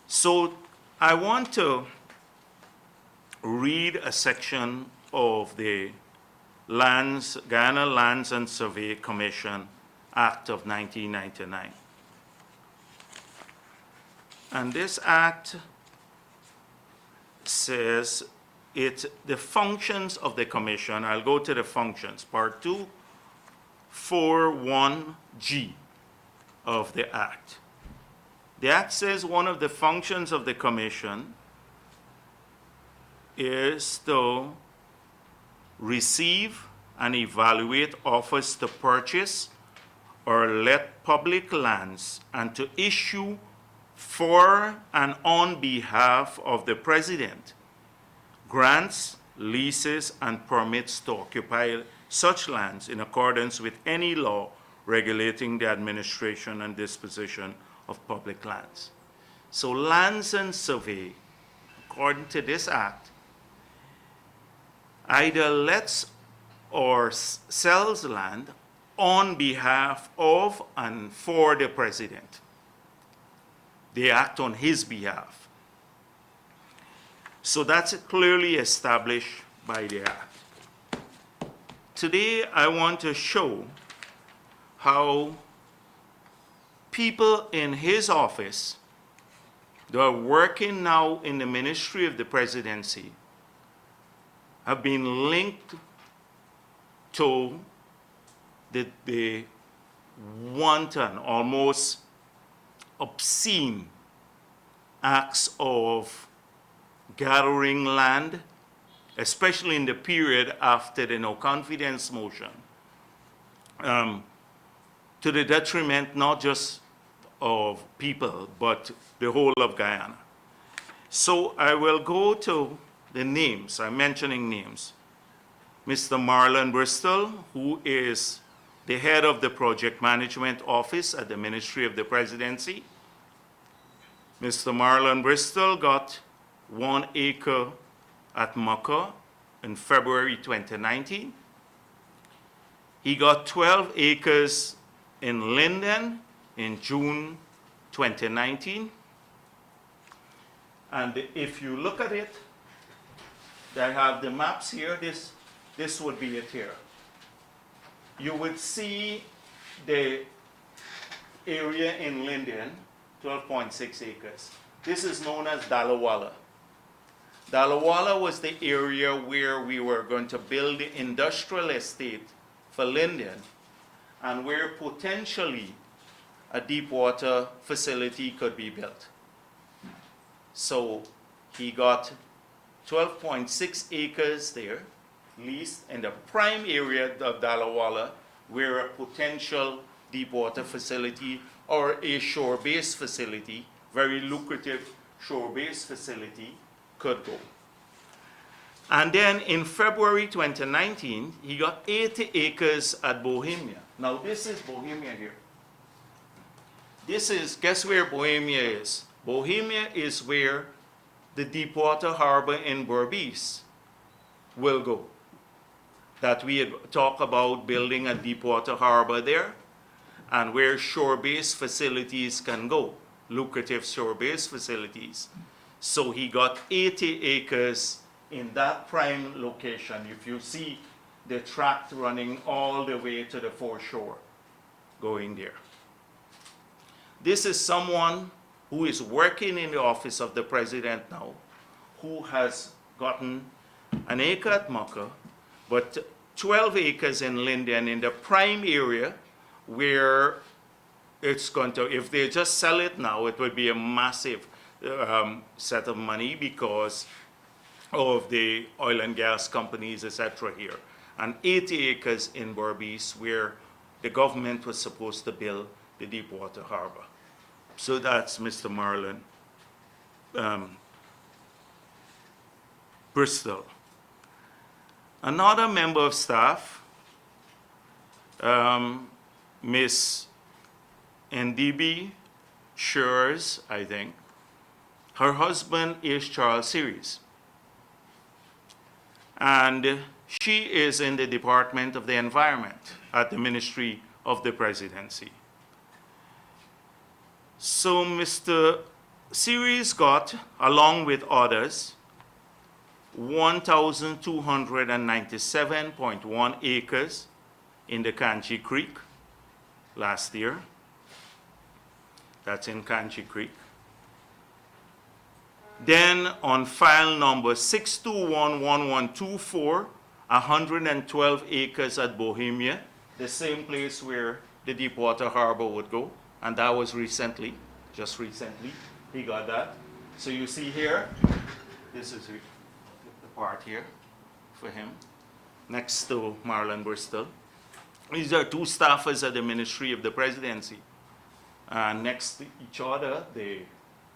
So I want to read a section of the Guyana Lands and Survey Commission Act of 1999. And this act says the functions of the commission. I'll go to the functions, part 241G of the act. The act says one of the functions of the commission is to receive and evaluate offers to purchase or let public lands and to issue for and on behalf of the President grants, leases, and permits to occupy such lands in accordance with any law regulating the administration and disposition of public lands. So lands and survey, according to this act, either lets or sells land on behalf of and for the President. They act on his behalf. So that's clearly established by the act. Today, I want to show how people in his office that are working now in the Ministry of the Presidency have been linked to the wanton, almost obscene acts of gathering land, especially in the period after the no confidence motion, to the detriment not just of people, but the whole of Guyana. So I will go to the names. I'm mentioning names. Mr. Marlon Bristol, who is the head of the Project Management Office at the Ministry of the Presidency. Mr. Marlon Bristol got 1 acre at Mucka in February 2019. He got 12 acres in Linden in June 2019. And if you look at it, I have the maps here. This would be it here. You would see the area in Linden, 12.6 acres. This is known as Dalawala. Dalawala was the area where we were going to build the industrial estate for Linden and where potentially a deep water facility could be built. So he got 12.6 acres there, leased in the prime area of Dalawala, where a potential deep water facility or a shore-based facility, very lucrative shore-based facility, could go. And then in February 2019, he got 80 acres at Bohemia. Now this is Bohemia here. This is, guess where Bohemia is? Bohemia is where the Deepwater Harbor in Berbice will go. That we had talked about building a Deepwater Harbor there, and where shore-based facilities can go, lucrative shore-based facilities. So he got 80 acres in that prime location. If you see the tract running all the way to the foreshore, going there. This is someone who is working in the office of the President now, who has gotten an acre at Mucka, but 12 acres in Linden in the prime area where it's going to, if they just sell it now, it would be a massive set of money because of the oil and gas companies, etc. here. And 80 acres in Berbice where the government was supposed to build the Deepwater Harbor. So that's Mr. Marlon Bristol. Another member of staff, Miss Ndibi Shures, I think. Her husband is Charles Series. And she is in the Department of the Environment at the Ministry of the Presidency. So Mr. Ceres got, along with others, 1,297.1 acres in the Kanchi Creek last year. That's in Kanchi Creek. Then on file number 6211124, 112 acres at Bohemia, the same place where the Deepwater Harbor would go, and that was recently, just recently, he got that. So you see here, this is the part here for him, next to Marlon Bristol. These are two staffers at the Ministry of the Presidency. Next to each other, they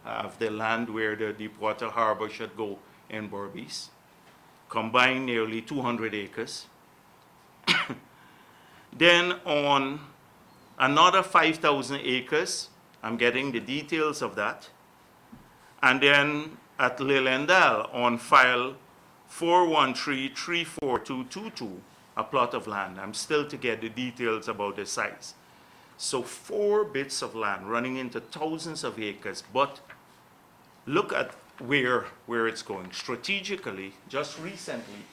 have the land where the Deepwater Harbor should go in Berbice, combined nearly 200 acres. Then on another 5,000 acres, I'm getting the details of that. And then at Lilendale on file 413-34222, a plot of land. I'm still to get the details about the size. So 4 bits of land running into thousands of acres, but look at where it's going. Strategically, just recently,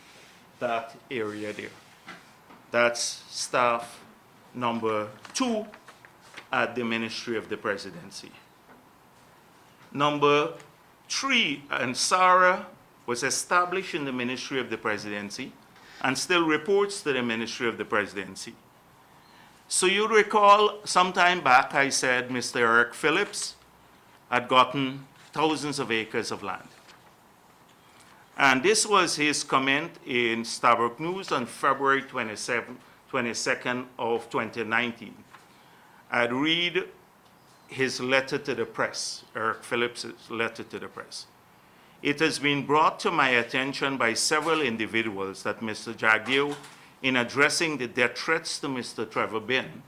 that area there. That's staff number 2 at the Ministry of the Presidency. Number 3, and Sarah was established in the Ministry of the Presidency and still reports to the Ministry of the Presidency. So you recall some time back I said Mr. Eric Phillips had gotten thousands of acres of land. And this was his comment in Stabroek News on February 22nd of 2019. I'd read his letter to the press, Eric Phillips' letter to the press. It has been brought to my attention by several individuals that Mr. Jagdeo, in addressing the death threats to Mr. Trevor Benn,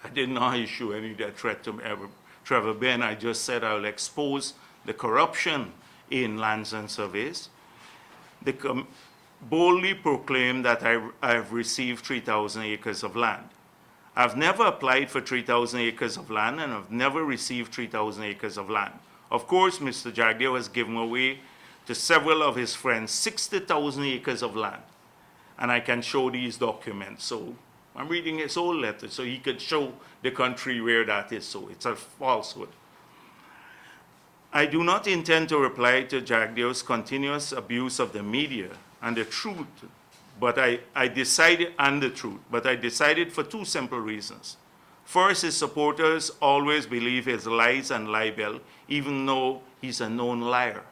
I did not issue any death threat to Trevor Benn. I just said I will expose the corruption in lands and surveys. They boldly proclaimed that I have received 3,000 acres of land. I've never applied for 3,000 acres of land, and I've never received 3,000 acres of land. Of course, Mr. Jagdeo has given away to several of his friends 60,000 acres of land. And I can show these documents. So I'm reading his old letter, so he could show the country where that is. So it's a falsehood. I do not intend to reply to Jagdeo's continuous abuse of the media and the truth, but I decided for 2 simple reasons. First, his supporters always believe his lies and libel, even though he's a known liar.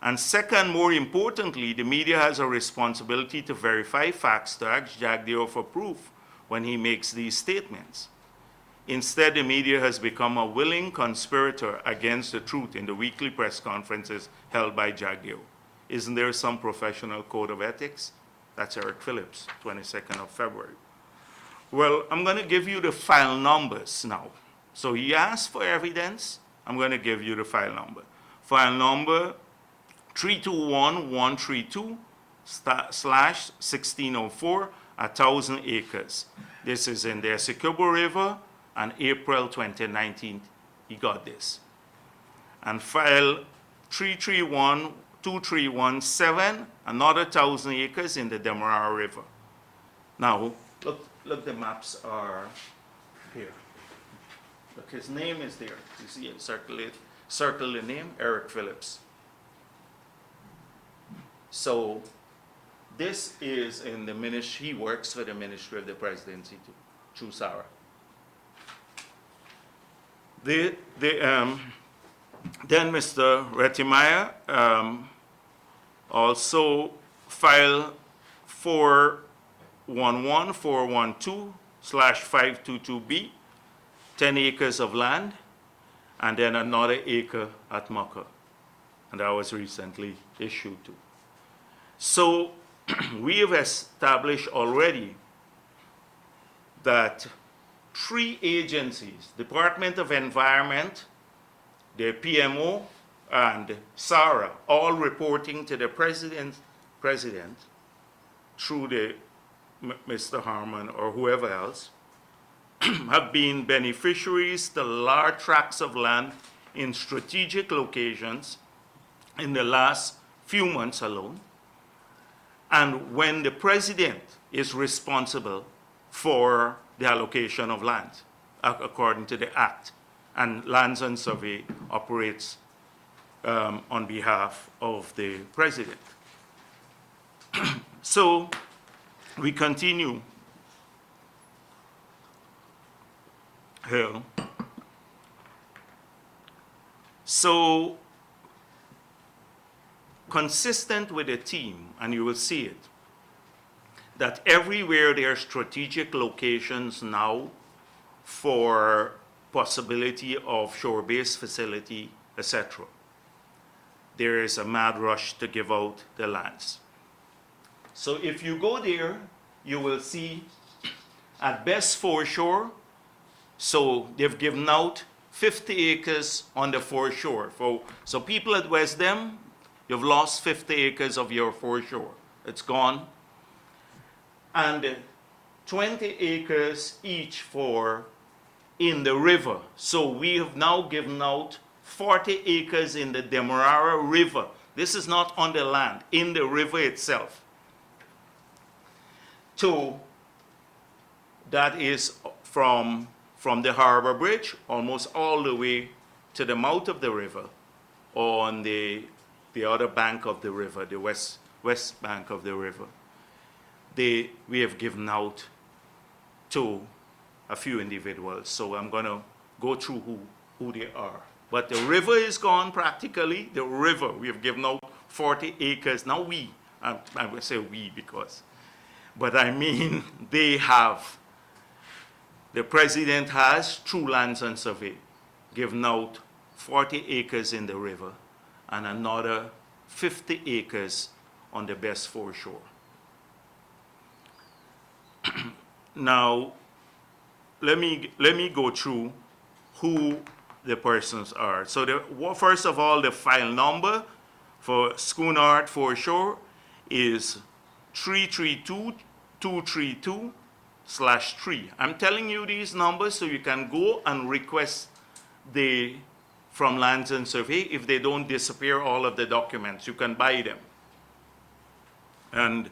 And second, more importantly, the media has a responsibility to verify facts to ask Jagdeo for proof when he makes these statements. Instead, the media has become a willing conspirator against the truth in the weekly press conferences held by Jagdeo. Isn't there some professional code of ethics? That's Eric Phillips, 22nd of February. Well, I'm going to give you the file numbers now. So he asked for evidence. I'm going to give you the file number. File number 321132/1604, 1,000 acres. This is in the Essequibo River, and April 2019, he got this. And file 3312317, another 1,000 acres in the Demerara River. Now, look, the maps are here. Look, his name is there. You see it, circle the name, Eric Phillips. So this is in the ministry, he works for the Ministry of the Presidency too, through Sarah. Then Mr. Rettimeyer also filed 411412/522B, 10 acres of land, and then another acre at Maka. And that was recently issued too. So we have established already that 3 agencies, Department of Environment, the PMO, and SARA, all reporting to the president through the Mr. Harman or whoever else, have been beneficiaries to large tracts of land in strategic locations in the last few months alone, and when the president is responsible for the allocation of land according to the Act, and Lands and Survey operates on behalf of the president. So we continue here. So consistent with the theme, and you will see it, that everywhere there are strategic locations now for possibility of shore-based facility, etc., there is a mad rush to give out the lands. So if you go there, you will see at best foreshore, so they've given out 50 acres on the foreshore. So people at West Dem, you've lost 50 acres of your foreshore. It's gone. And 20 acres each for in the river. So we have now given out 40 acres in the Demerara River. This is not on the land, in the river itself. That is from the harbor bridge almost all the way to the mouth of the river, on the other bank of the river, the west bank of the river. We have given out to a few individuals, so I'm going to go through who they are. But the river is gone practically. The river, we have given out 40 acres. Now I will say we because, but I mean they have. The president has, through Lands and Survey, given out 40 acres in the river and another 50 acres on the best foreshore. Now, let me go through who the persons are. So first of all, the file number for Schoonard Foreshore is 332-232/3. I'm telling you these numbers so you can go and request from Lands and Survey. If they don't disappear all of the documents, you can buy them. And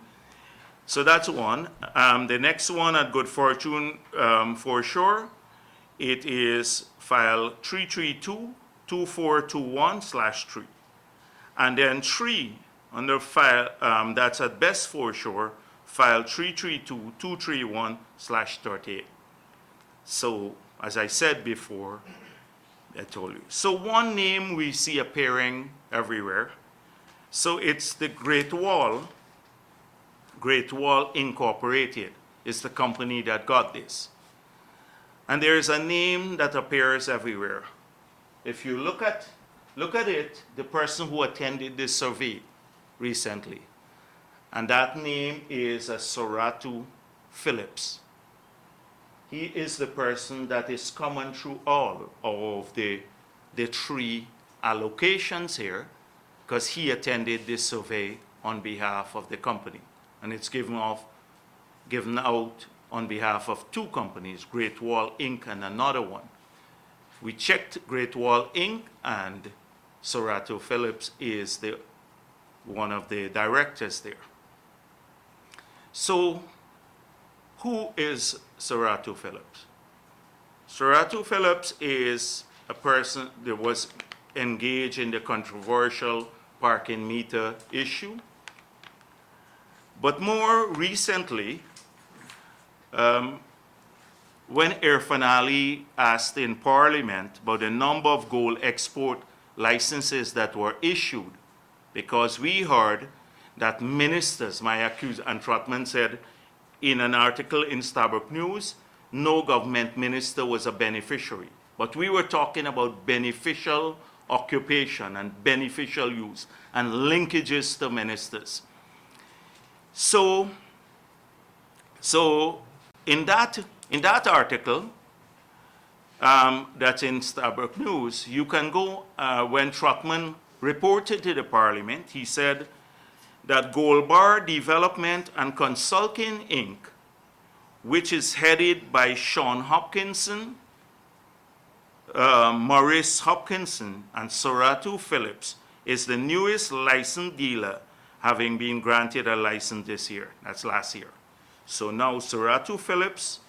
so that's one. The next one at Good Fortune Foreshore, it is file 332-2421/3. And then 3 under file, that's at Best Foreshore, file 332-231/38. So, as I said before, I told you. So one name we see appearing everywhere. So it's the Great Wall Incorporated is the company that got this. And there is a name that appears everywhere. If you look at it, the person who attended this survey recently, and that name is Soratu Phillips. He is the person that is common through all of the 3 allocations here, because he attended this survey on behalf of the company. And it's given out on behalf of 2 companies, Great Wall Inc. and another one. We checked Great Wall Inc. and Soratu Phillips is one of the directors there. So who is Soratu Phillips? Soratu Phillips is a person that was engaged in the controversial parking meter issue. But more recently, when Irfan Ali asked in Parliament about the number of gold export licenses that were issued, because we heard that ministers, and Trotman said in an article in Stabroek News, no government minister was a beneficiary. But we were talking about beneficial occupation and beneficial use and linkages to ministers. So in that article, that's in Stabroek News, you can go, when Trotman reported to the Parliament, he said that Gold Bar Development and Consulting Inc., which is headed by Sean Hopkinson, Maurice Hopkinson and Soratu Phillips is the newest licensed dealer, having been granted a license this year. That's last year. So now Soratu Phillips,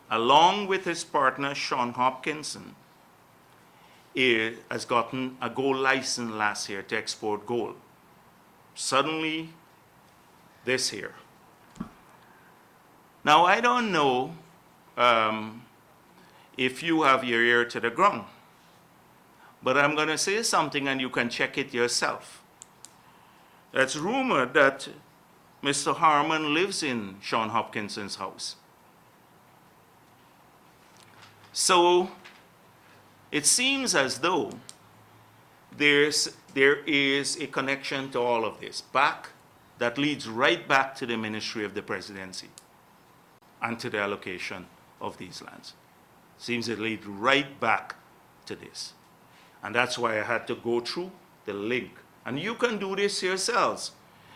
along with his partner Sean Hopkinson, has gotten a gold license last year to export gold. Suddenly, this year. Now, I don't know if you have your ear to the ground, but I'm going to say something and you can check it yourself. It's rumored that Mr. Harmon lives in Sean Hopkinson's house. So it seems as though there is a connection to all of this that leads right back to the Ministry of the Presidency and to the allocation of these lands. Seems it leads right back to this. And that's why I had to go through the link. And you can do this yourselves,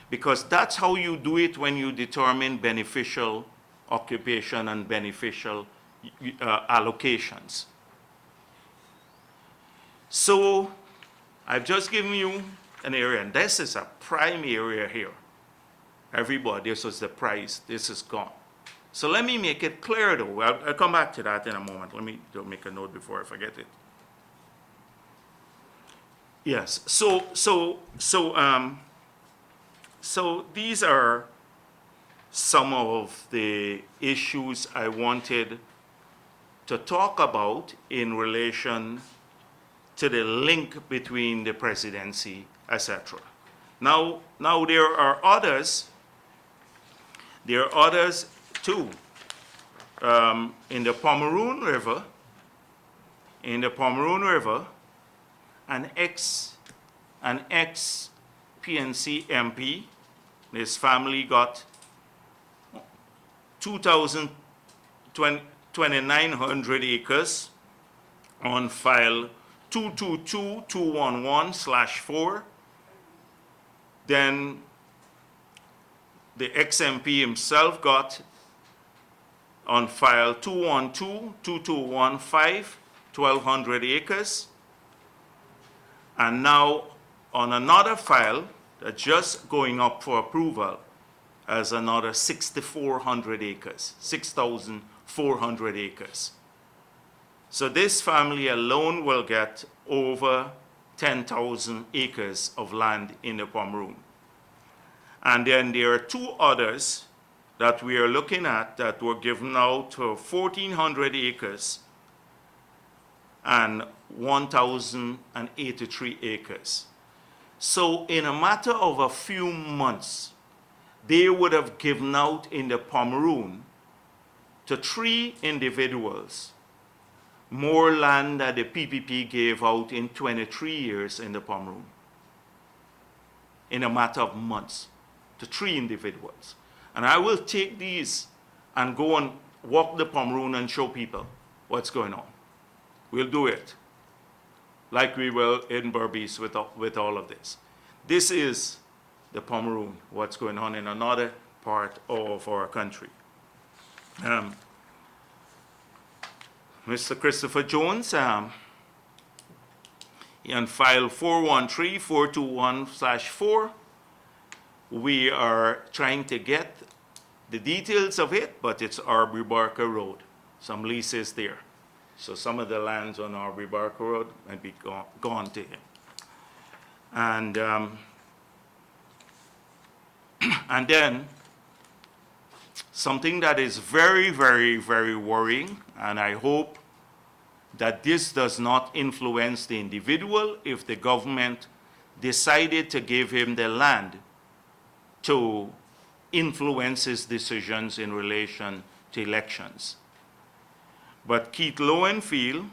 because that's how you do it when you determine beneficial occupation and beneficial allocations. So I've just given you an area, and this is a prime area here. Everybody, this was the price, this is gone. So let me make it clear though. I'll come back to that in a moment. Let me make a note before I forget it. Yes, so these are some of the issues I wanted to talk about in relation to the link between the presidency, etc. Now there are others. There are others too. In the Pomeroon River, an ex-PNC MP, his family got 2,900 acres on file 222211/4. Then the ex-MP himself got on file 2122215, 1,200 acres. And now on another file that's just going up for approval as another 6,400 acres, 6,400 acres. So this family alone will get over 10,000 acres of land in the Pomeroon. And then there are two others that we are looking at that were given out to 1,400 acres and 1,083 acres. So in a matter of a few months, they would have given out in the Pomeroon to 3 individuals more land that the PPP gave out in 23 years in the Pomeroon. In a matter of months, to 3 individuals. And I will take these and go and walk the Pomeroon and show people what's going on. We'll do it like we will in Berbice with all of this. This is the Pomeroon, what's going on in another part of our country. Mr. Christopher Jones, on file 413421/4, we are trying to get the details of it, but it's Aubrey Barker Road. Some leases there. So some of the lands on Aubrey Barker Road might be gone to him. And and then something that is very, very, very worrying, and I hope that this does not influence the individual if the government decided to give him the land to influence his decisions in relation to elections. But Keith Lowenfield,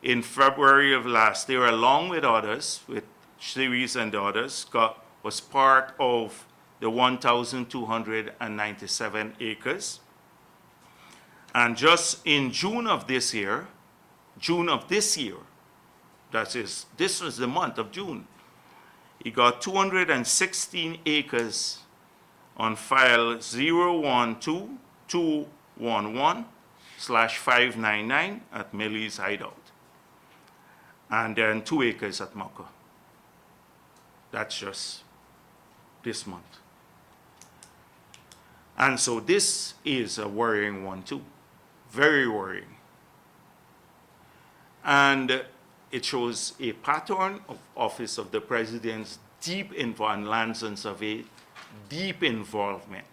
in February of last year, along with others, with Series and others, was part of the 1,297 acres. And just in June of this year, that is, this was the month of June, he got 216 acres on file 012211, /599 at Millie's Hideout. And then 2 acres at Mucka. That's just this month. And so this is a worrying one too, very worrying. And it shows a pattern of Office of the President's deep involvement, Lands and Survey, deep involvement